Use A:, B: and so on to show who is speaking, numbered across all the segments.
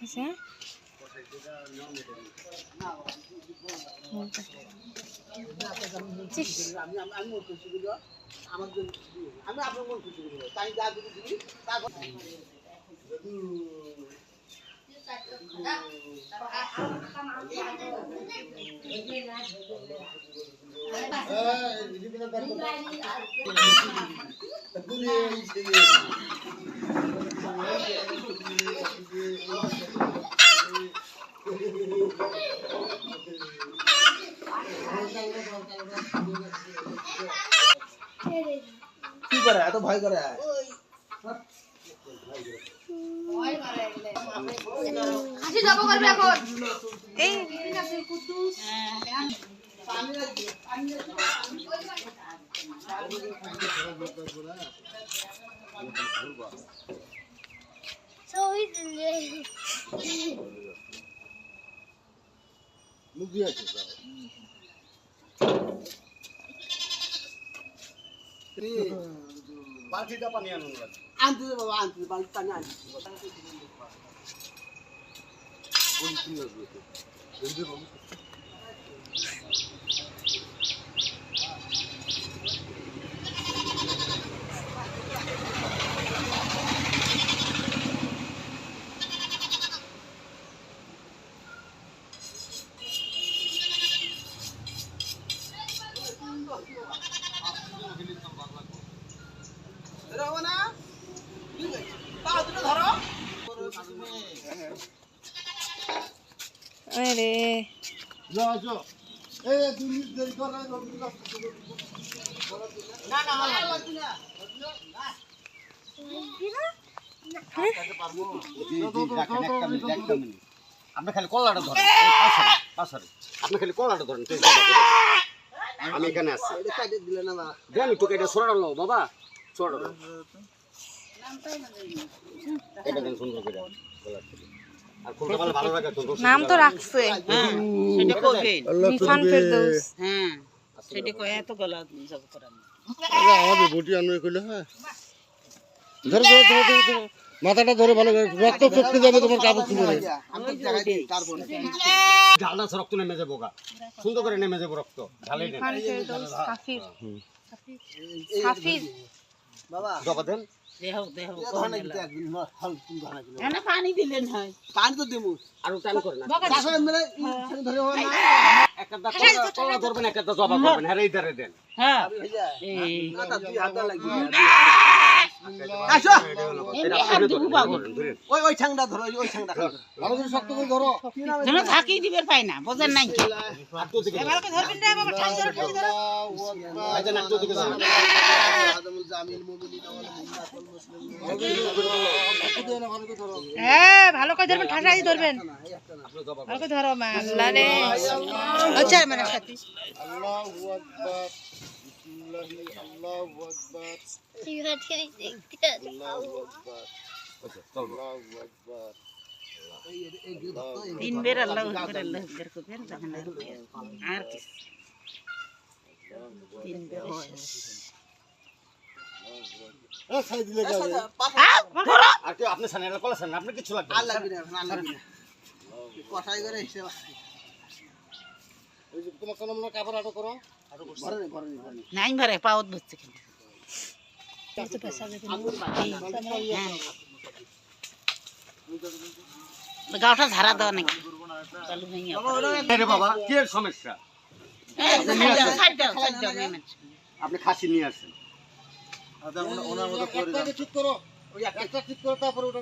A: আচ্ছা
B: কি করে এত ভয় করে
C: হাসি যাব করবে এখন
A: এই
C: কুদ্দুস
B: মুখ দিয়ে আছে বালতিটা পানি আনুন আনতে দে বাবা আনতে বালতি পানি আনতে কোন কি লাগবে এন্ডে বাবু
A: আরে
B: যা যা এই দুই মিনিট দেরি কর না না না আপনি খালি কলাটা ধরেন আপনি খালি কলাটা ধরেন আমি এখানে আছি দেন একটু কেটে সরালো বাবা সরালো এটা দেন সুন্দর করে আর কোনটা ভালো ভালো লাগে তো
A: নাম তো রাখছে
D: সেটা কইবেন
A: মিফান ফেরদৌস
D: হ্যাঁ সেটা কই এত গলা যাব করান
B: আমাদের বটি আনবে কইলে হ্যাঁ ধরে ধরে ধরে ধরে মাথাটা ধরে ভালো করে রক্ত চটকে যাবে তোমার কাপড় চুপড়ে ঢালটা রক্ত নেমে যাবে গা সুন্দর করে নেমে যাবে রক্ত ঢালেই দেন
A: মিফান ফেরদৌস হাফিজ
B: বাবা জবা দেন
D: দেহ দেহ না পানি দিলেন হয়
B: পানি তো দেবো আর টান করে না আসলে মেরে ধরে হয় না একটা কলা ধরবেন একটা জবা করবেন হ্যাঁ এই ধরে দেন
D: হ্যাঁ এই
B: কথা দুই হাত লাগবে আসো
D: এটা আপনি ধরেন
B: ওই ওই ঠাংটা ধরো ওই ঠাংটা ভালো করে শক্ত করে ধরো
D: যেন থাকি দিবের পাই না বোঝেন নাই কি
B: আত্ম দিকে
D: এবারে ধরবেন না বাবা ঠাই ধরে ঠাই ধরে
B: আচ্ছা আত্ম দিকে ধরো আদমুল জামিল মুমিনিন ওয়াল মুমিনাতুল মুসলিমিন
D: হ্যাঁ ভালো করে ধরবেন ঠাসাই ধরবেন ভালো করে ধরো মা
A: আল্লাহ রে
D: আচ্ছা মানে সাথী
B: আল্লাহু আকবার বিসমিল্লাহ আল্লাহু আকবার আল্লাহু আকবার আচ্ছা চল আল্লাহু আকবার
D: তিনবার আল্লাহু আকবার করবেন তখন আর কি তিনবার হয়
B: খাই দিলে যাবে আর কি আপনি সানেলা কলা সান আপনি কিছু লাগবে আর লাগবে না আর লাগবে না কষাই করে হিসাব ওই যে তোমার কোন মনে কাপড় আটো করো আটো করো ভরে
D: নাই ভরে পাওত বসছে কেন গাওটা ঝাড়া দাও নাকি চালু ভেঙে
B: রে বাবা কি এর সমস্যা আপনি খাসি নিয়ে আসেন ওনার মতো করে দাও ঠিক করো ওই একটা ঠিক করো তারপর ওটা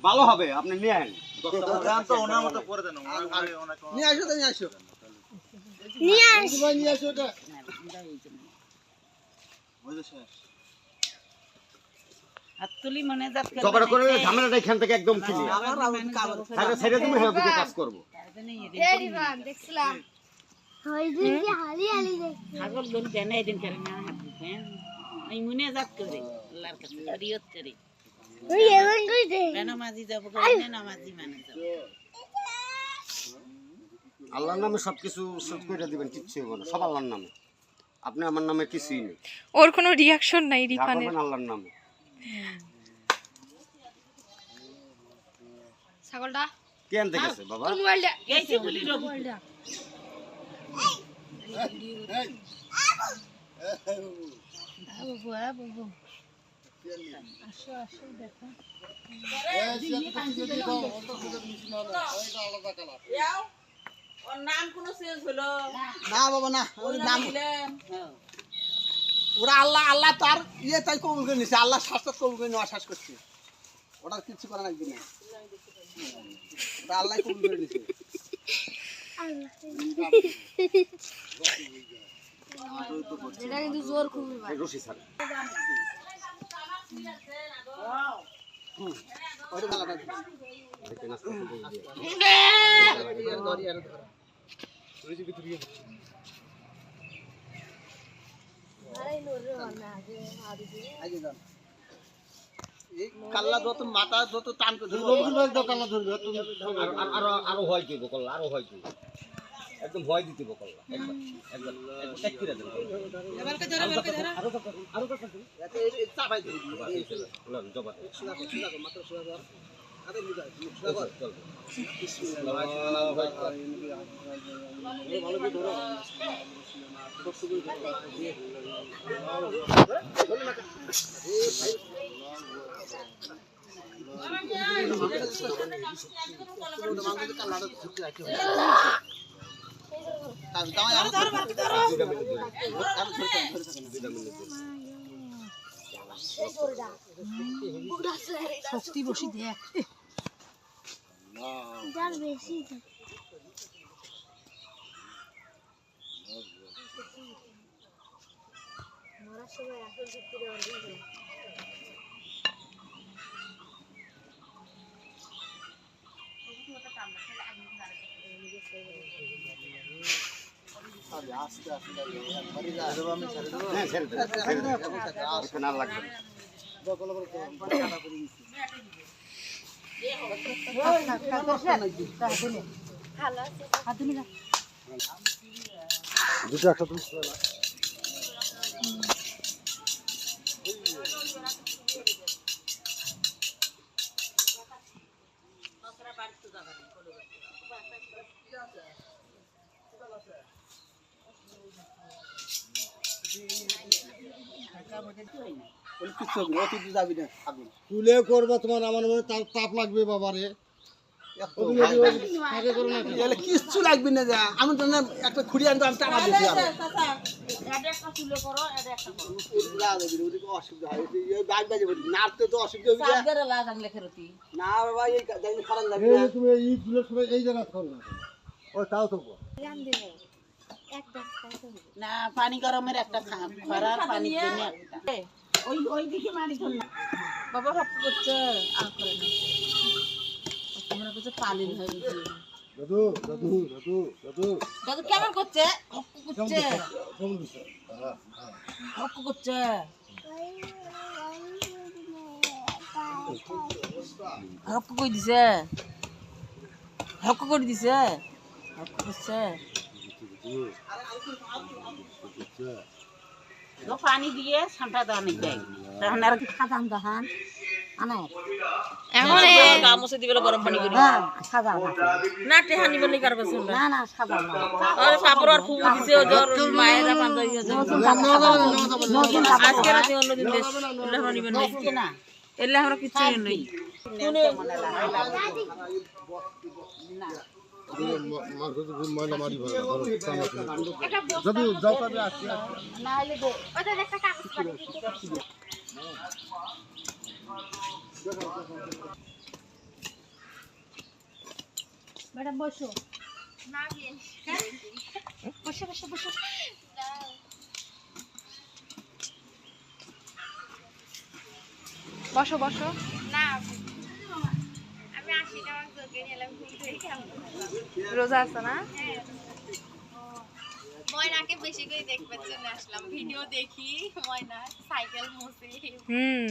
B: ভালো হবে আপনি নিয়ে আনেন দাম তো ওনার মতো করে দেন নিয়ে আসো তো নিয়ে আসো ওটা
D: হাততুলি মনে যাত
B: জবর করে ঝামেলাটা এখান থেকে একদম ক্লিয়ার তাহলে ছেড়ে তুমি হেল্প দিতে কাজ করব
C: দেখছিলাম
D: ছাগল গরু দেন এদিন করে না হাত দিতেন এই মনে যাত করে আল্লাহর কাছে শরীয়ত করে নামাজি যাব করে নামাজি মানে যাব
B: আল্লাহর নামে সবকিছু শোধ করে দিবেন কিচ্ছু হবে না সব আল্লাহর নামে আপনি আমার নামে কিছুই নেই
A: ওর কোনো রিঅ্যাকশন নাই রিফানের
B: আল্লাহর নামে
C: ছাগলটা
B: কেন দেখেছে বাবা
C: তোর মোবাইলটা
D: গেছি বলি রবি ওর নাম কোনো চেঞ্জ হলো
E: না বাবা না ওর নাম
D: দিলেন
E: ওরা আল্লাহ আল্লাহ তার ইয়ে তাই কবুল করে নিছে আল্লাহ শাস্ত্র কবুল করে নেওয়া শ্বাস করছে ওটা কিছু করা লাগবে না ওটা আল্লাহ কবুল করে নিছে
C: এটা কিন্তু জোর খুবই ভাই
B: রশি ছাড়
E: ওটা ভালো কাজ
B: দেখতে নাস্তা করতে
E: ধরি আর ধর আগে যান এই কাল্লা যত মাথা যত টান করে
B: আরো ভয় দিব কল্লা আরো ভয় দিব একদম ভয় দিতে কল্লা একদম একদম চেক করে দেন আরো
E: চাপাই ধরি
B: জবা
E: সুদা মাত্র সুদা ধর আরে মুদা সুদা ধর
B: চল
E: ভালো করে ধরো
C: শক্তি বসি দেখ যার বেশি মরার সময় আসল শক্তি দেওয়ার জন্য
E: আস্তে আস্তে
B: হ্যাঁ ছেড়ে দেন এখানে আর লাগবে না দুটো একটা তুমি
E: কিছু হবে অতি যাবি না আগুন
F: তুলে করবা তোমার আমার মনে তাপ লাগবে বাবারে
E: এলে কিচ্ছু লাগবে না যা আমি তো না একটা খুঁড়ি আনতে আমি টাকা দিচ্ছি আর
D: একটা চুলে করো এটা একটা করো
E: অসুবিধা হয় বাইক বাজে বলি নাড়তে তো অসুবিধা হবে না।
D: সাগরে লাগ আনলে খেরতি
E: না বাবা এই জানি খারাপ লাগবে
F: এই
E: না
F: যে তুমি এই তুলের সময় এই জায়গা করো না ও তাও তো
C: জ্ঞান দেবে এক গাছ খাইতে হবে
D: না পানি গরমের একটা খরার পানি জন্য একটা ওই ওই দিকে মারি ধর না বাবা ভাব করছে আর করে না তোমরা কিছু পালিল হয়ে গেছে
F: দাদু দাদু দাদু দাদু
D: দাদু কেমন করছে হক্কু করছে
F: কেমন দিছে
D: হক্কু করছে হক্কু কই দিছে হক্কু করে দিছে হক্কু করছে পানি দিয়ে সাঁটা দেওয়া নেই তখন আর খাদান দাহান আনে
A: এখন
D: গামুছে দিবে গরম পানি করে সাদা না টেহানি বলি কার কাছে না না সাদা আর সাপর আর ফুল দিছে ওর মায়েরা পান্তা দিয়েছে আজকে রাতে অন্যদিন দেশ এলে আমরা নিবেন না এলে আমরা কিছু নেই
F: মার কত ময়লা মারি ভালো দাদু যাও তবে আসছি
C: না হলে দে ওটা একটা কাগজ পানি ম্যাডাম বসো না গিয়ে বসো বসো বসো
A: বসো বসো
C: না আমি আসি না আমার চোখে নিলাম ঘুরতে কেমন
A: রোজা আছে না
C: ময়নাকে বেশি করে দেখবার জন্য আসলাম ভিডিও দেখি ময়না সাইকেল মুছে
A: হুম